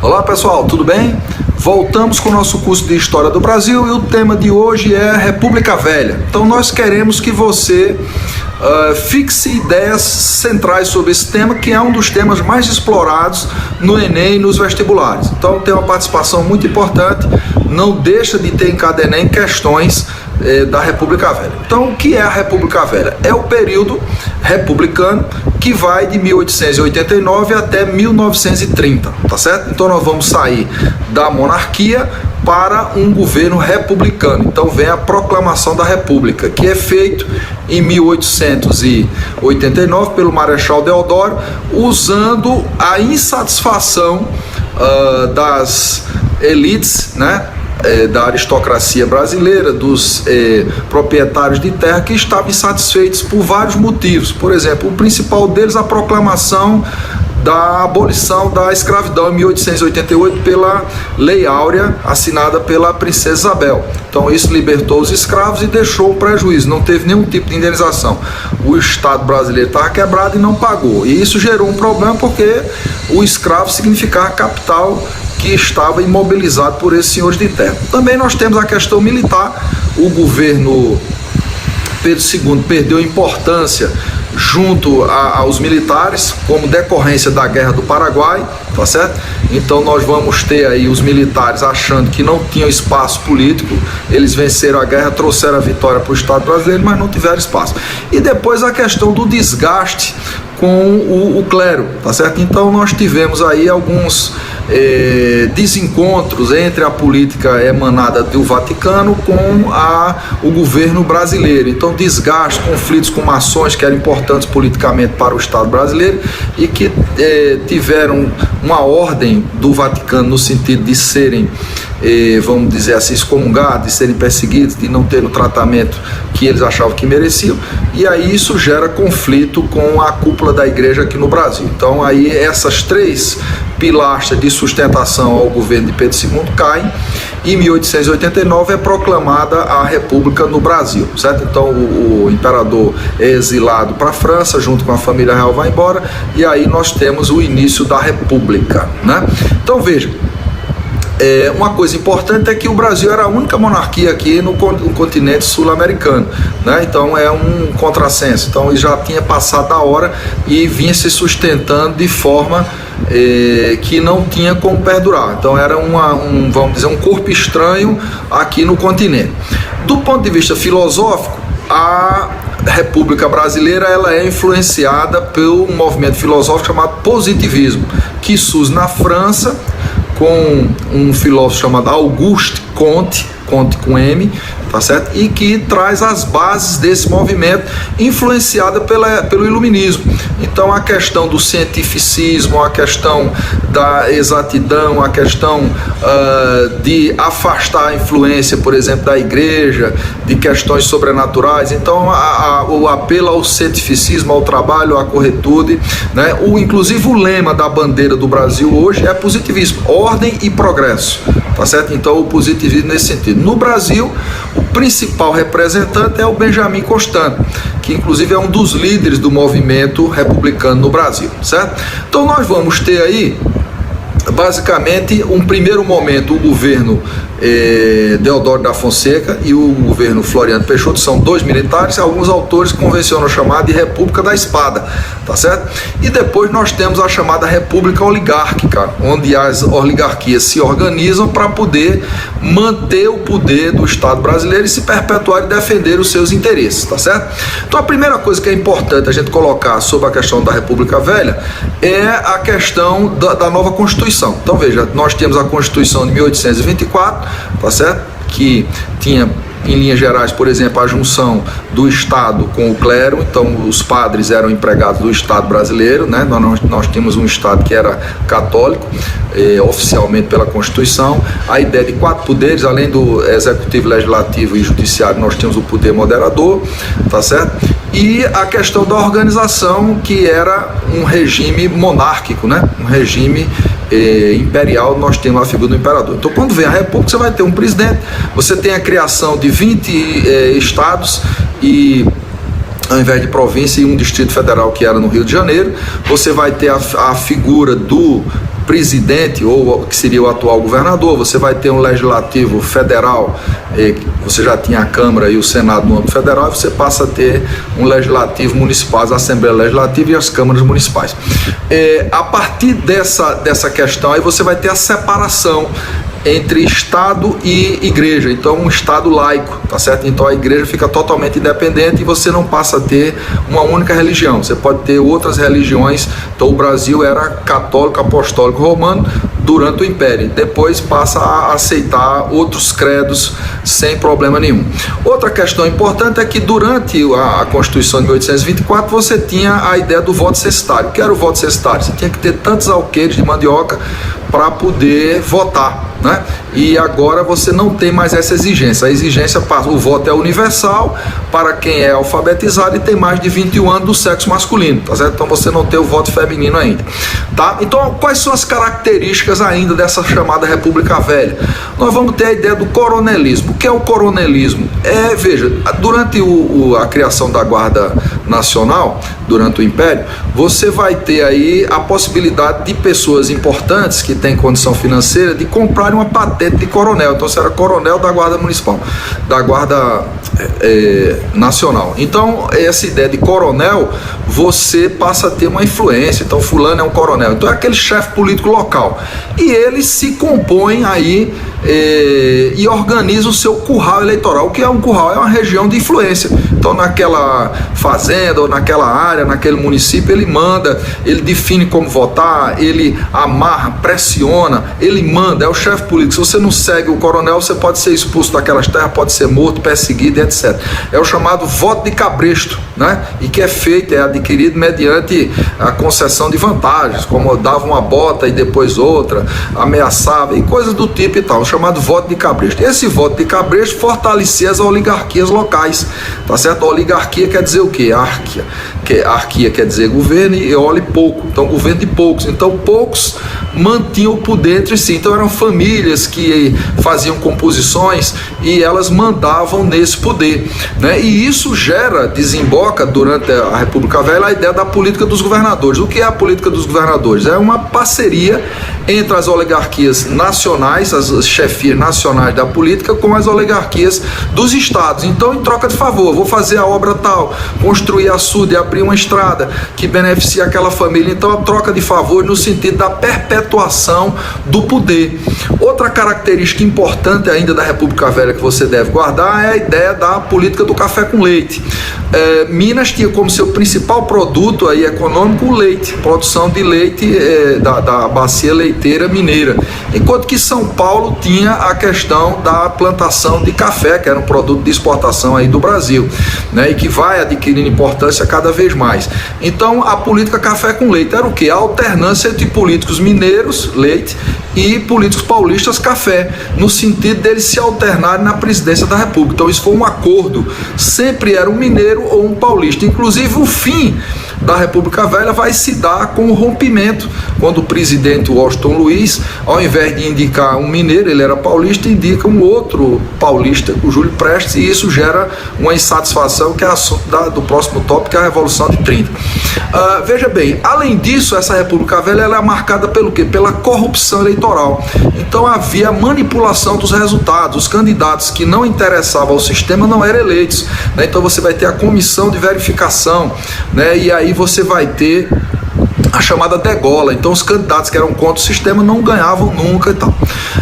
Olá pessoal, tudo bem? Voltamos com o nosso curso de História do Brasil e o tema de hoje é República Velha. Então nós queremos que você fixe ideias centrais sobre esse tema, que é um dos temas mais explorados no Enem e nos vestibulares. Então tem uma participação muito importante, não deixa de ter em cada Enem questões da República Velha. Então o que é a República Velha? É o período republicano que vai de 1889 até 1930, tá certo? Então nós vamos sair da monarquia para um governo republicano. Então vem a proclamação da República, que é feito em 1889 pelo Marechal Deodoro, usando a insatisfação das elites, né? Da aristocracia brasileira, dos proprietários de terra, que estavam insatisfeitos por vários motivos. Por exemplo, o principal deles, a proclamação da abolição da escravidão em 1888 pela Lei Áurea, assinada pela Princesa Isabel. Então isso libertou os escravos e deixou um prejuízo, não teve nenhum tipo de indenização. O Estado brasileiro estava quebrado e não pagou, e isso gerou um problema porque o escravo significava capital que estava imobilizado por esses senhores de terra. Também nós temos a questão militar. O governo Pedro II perdeu importância junto aos militares, como decorrência da Guerra do Paraguai, tá certo? Então nós vamos ter aí os militares achando que não tinham espaço político, eles venceram a guerra, trouxeram a vitória para o Estado brasileiro, mas não tiveram espaço. E depois a questão do desgaste com o clero, tá certo? Então nós tivemos aí alguns desencontros entre a política emanada do Vaticano com o governo brasileiro. Então desgaste, conflitos com maçons que eram importantes politicamente para o Estado brasileiro e que tiveram uma ordem do Vaticano no sentido de serem, vamos dizer assim, excomungados, de serem perseguidos, de não ter o tratamento que eles achavam que mereciam, e aí isso gera conflito com a cúpula da igreja aqui no Brasil. Então aí essas três pilastras de sustentação ao governo de Pedro II caem, e em 1889 é proclamada a República no Brasil, certo? Então o imperador é exilado para a França, junto com a família real vai embora, e aí nós temos o início da República, né? Então veja, uma coisa importante é que o Brasil era a única monarquia aqui no continente sul-americano, né? Então é um contrassenso. Então ele já tinha passado a hora e vinha se sustentando de forma que não tinha como perdurar. Então era vamos dizer, um corpo estranho aqui no continente. Do ponto de vista filosófico, a República Brasileira ela é influenciada pelo movimento filosófico chamado positivismo, que surge na França com um filósofo chamado Auguste Comte com M, tá certo? E que traz as bases desse movimento, influenciada pelo iluminismo. Então a questão do cientificismo, a questão da exatidão, a questão de afastar a influência, por exemplo, da igreja, de questões sobrenaturais. Então o apelo ao cientificismo, ao trabalho, à corretude, né? Inclusive o lema da bandeira do Brasil hoje é positivismo, ordem e progresso, tá certo? Então o positivismo nesse sentido. No Brasil, o principal representante é o Benjamin Constant, que inclusive é um dos líderes do movimento republicano no Brasil, certo? Então nós vamos ter aí, basicamente, um primeiro momento, o governo Deodoro da Fonseca e o governo Floriano Peixoto, são dois militares, alguns autores convencionam chamar de República da Espada, tá certo? E depois nós temos a chamada República Oligárquica, onde as oligarquias se organizam para poder manter o poder do Estado brasileiro e se perpetuar e defender os seus interesses, tá certo? Então a primeira coisa que é importante a gente colocar sobre a questão da República Velha é a questão da nova Constituição. Então veja, nós temos a Constituição de 1824, tá certo? Que tinha, em linhas gerais, por exemplo, a junção do Estado com o clero. Então os padres eram empregados do Estado brasileiro, né? Nós tínhamos um Estado que era católico, oficialmente pela Constituição. A ideia de 4 poderes, além do executivo, legislativo e judiciário, nós tínhamos o poder moderador, tá certo? E a questão da organização, que era um regime monárquico, né? Um regime imperial. Nós temos a figura do imperador. Então quando vem a República, você vai ter um presidente, você tem a criação de 20 estados e, ao invés de província, e um distrito federal, que era no Rio de Janeiro. Você vai ter a figura do presidente, ou que seria o atual governador, você vai ter um legislativo federal, você já tinha a Câmara e o Senado no âmbito federal, e você passa a ter um legislativo municipal, a Assembleia Legislativa e as câmaras municipais. A partir dessa questão aí você vai ter a separação entre Estado e Igreja, então um Estado laico, tá certo? Então a Igreja fica totalmente independente e você não passa a ter uma única religião, você pode ter outras religiões. Então o Brasil era católico, apostólico, romano durante o Império, depois passa a aceitar outros credos sem problema nenhum. Outra questão importante é que durante a Constituição de 1824 você tinha a ideia do voto censitário. O que era o voto censitário? Você tinha que ter tantos alqueires de mandioca para poder votar, né? E agora você não tem mais essa exigência. A exigência passa, o voto é universal para quem é alfabetizado e tem mais de 21 anos do sexo masculino, tá certo? Então você não tem o voto feminino ainda, tá? Então quais são as características ainda dessa chamada República Velha? Nós vamos ter a ideia do coronelismo. O que é o coronelismo? Veja, durante a criação da Guarda Nacional, durante o Império, você vai ter aí a possibilidade de pessoas importantes que têm condição financeira de comprarem uma patente de coronel. Então você era coronel da Guarda Municipal, da Guarda Nacional. Então essa ideia de coronel, você passa a ter uma influência. Então fulano é um coronel, então é aquele chefe político local, e ele se compõe aí e organiza o seu curral eleitoral. O que é um curral? É uma região de influência. Então naquela fazenda ou naquela área, naquele município, ele manda, ele define como votar, ele amarra, pressiona, ele manda, é o chefe político. Se você não segue o coronel, você pode ser expulso daquelas terras, pode ser morto, perseguido, etc. É o chamado voto de cabresto, né? E que é feito, é adquirido mediante a concessão de vantagens, como dava uma bota e depois outra, ameaçava e coisas do tipo e tal, o chamado voto de cabresto. Esse voto de cabresto fortalecia as oligarquias locais, tá certo? A oligarquia quer dizer o quê? Arquia quer dizer governo, e ole pouco, então governo de poucos. Então poucos mantinham o poder entre si. Então eram famílias que faziam composições e elas mandavam nesse poder, né? E isso desemboca durante a República Velha a ideia da política dos governadores. O que é a política dos governadores? É uma parceria entre as oligarquias nacionais, as chefias nacionais da política, com as oligarquias dos estados. Então, em troca de favor, vou fazer a obra tal, construir açude, abrir uma estrada que beneficia aquela família. Então, a troca de favor no sentido da perpetuação do poder. Outra característica importante ainda da República Velha que você deve guardar é a ideia da política do café com leite. Minas tinha como seu principal produto aí econômico o leite, produção de leite da bacia leiteira mineira, enquanto que São Paulo tinha a questão da plantação de café, que era um produto de exportação aí do Brasil, né, e que vai adquirindo importância cada vez mais. Então a política café com leite era o que? A alternância entre políticos mineiros, leite, e políticos paulistas, café, no sentido deles se alternarem na presidência da República. Então isso foi um acordo, sempre era um mineiro ou um paulista. Inclusive o fim da República Velha vai se dar com o rompimento, quando o presidente Washington Luiz, ao invés de indicar um mineiro, ele era paulista, indica um outro paulista, o Júlio Prestes, e isso gera uma insatisfação, que é assunto do próximo tópico, que é a Revolução de 30. Veja bem, além disso, essa República Velha ela é marcada pelo quê? Pela corrupção eleitoral. Então havia manipulação dos resultados, os candidatos que não interessavam ao sistema não eram eleitos, né? Então você vai ter a comissão de verificação, né? E aí você vai ter a chamada degola. Então os candidatos que eram contra o sistema não ganhavam nunca e tal.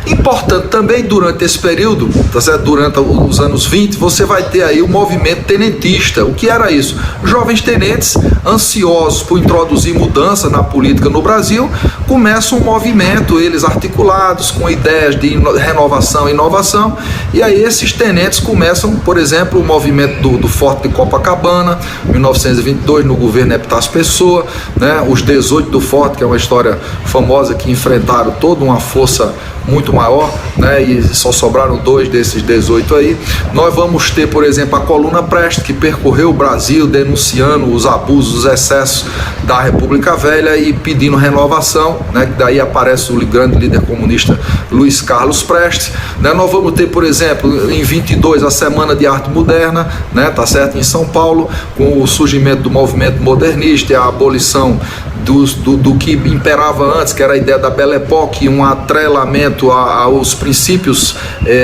Importante também, durante esse período, tá certo? Durante os anos 20, você vai ter aí o movimento tenentista. O que era isso? Jovens tenentes, ansiosos por introduzir mudança na política no Brasil, começam um movimento, eles articulados, com ideias de renovação e inovação, e aí esses tenentes começam, por exemplo, o movimento do Forte de Copacabana, 1922, no governo Epitácio Pessoa, né? Os 18 do Forte, que é uma história famosa, que enfrentaram toda uma força muito maior, né? E só sobraram 2 desses 18 aí. Nós vamos ter, por exemplo, a Coluna Prestes, que percorreu o Brasil denunciando os abusos, os excessos da República Velha e pedindo renovação, né? Daí aparece o grande líder comunista Luiz Carlos Prestes, né? Nós vamos ter, por exemplo, em 22, a Semana de Arte Moderna, né? Tá certo? Em São Paulo, com o surgimento do movimento modernista e a abolição do que imperava antes, que era a ideia da Belle Époque, um atrelamento aos princípios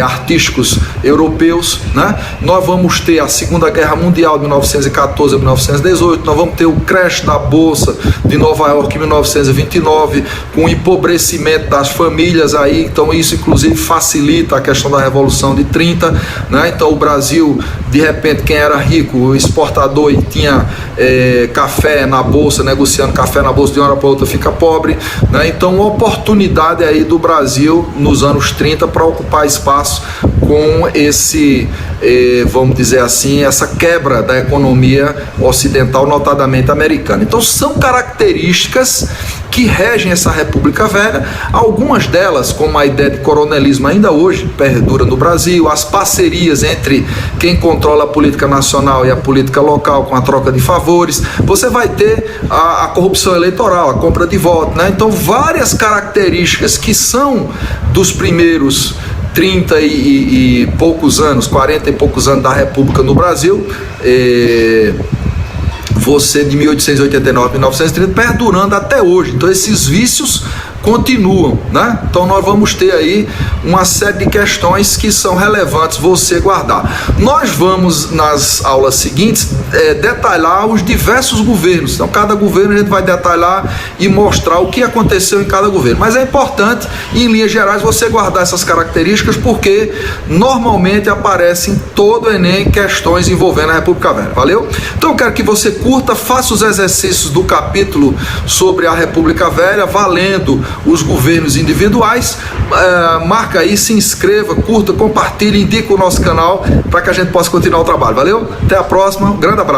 artísticos europeus, né? Nós vamos ter a Segunda Guerra Mundial de 1914 a 1918, nós vamos ter o crash da Bolsa de Nova York em 1929, com o empobrecimento das famílias aí, então isso inclusive facilita a questão da Revolução de 30, né? Então o Brasil, de repente, quem era rico, exportador e tinha café na Bolsa, negociando café na Bolsa de uma hora para outra, fica pobre, né? Então uma oportunidade aí do Brasil nos anos 30 para ocupar espaço com esse, vamos dizer assim, essa quebra da economia ocidental, notadamente americana. Então são características que regem essa República Velha, algumas delas, como a ideia de coronelismo ainda hoje perdura no Brasil, as parcerias entre quem controla a política nacional e a política local com a troca de favores, você vai ter a corrupção eleitoral, a compra de voto, né? Então várias características que são dos primeiros 30 e poucos anos, 40 e poucos anos da República no Brasil, você de 1889 a 1930 perdurando até hoje. Então esses vícios continuam, né? Então nós vamos ter aí uma série de questões que são relevantes você guardar. Nós vamos nas aulas seguintes detalhar os diversos governos. Então cada governo a gente vai detalhar e mostrar o que aconteceu em cada governo. Mas é importante, em linhas gerais, você guardar essas características, porque normalmente aparecem em todo o Enem questões envolvendo a República Velha. Valeu? Então eu quero que você curta, faça os exercícios do capítulo sobre a República Velha, valendo os governos individuais. Marca aí, se inscreva, curta, compartilhe, indique o nosso canal para que a gente possa continuar o trabalho. Valeu? Até a próxima, um grande abraço.